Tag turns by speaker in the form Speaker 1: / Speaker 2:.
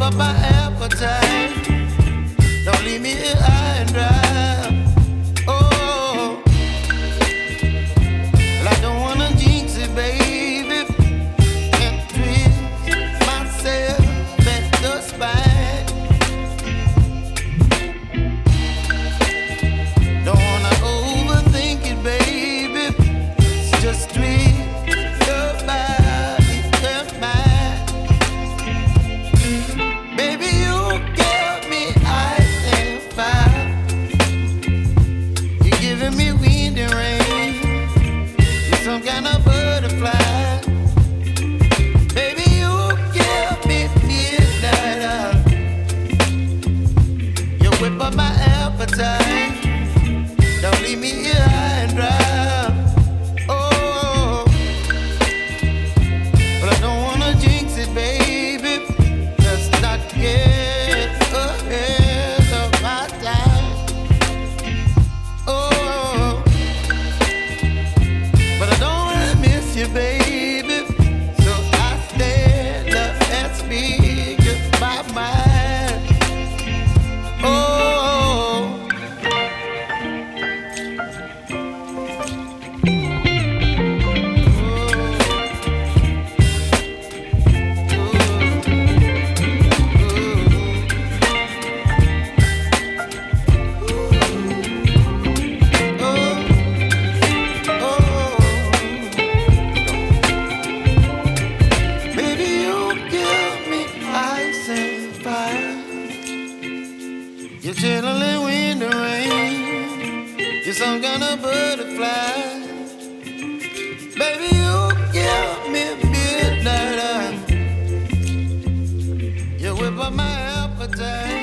Speaker 1: up my appetite. Don't leave me here high and dry. Oh, well, I don't wanna jinx it, baby. Can't twist myself at the spine. Don't wanna overthink it, baby. It's just twist your body and mine. Baby, you give me ice and fire. You're giving me wind and rain. You're some kind of butterfly. Baby, you give me midnight. You whip up my appetite. Don't leave me here high and dry. Oh, but I don't wanna jinx it, baby. Let's not get ahead of my time. Oh, but I don't wanna miss you, baby. So I stand up and speak just my mind. Oh. You're chilling wind and rain. You're some kind of butterfly. Baby, you give me midnight. You whip up my appetite.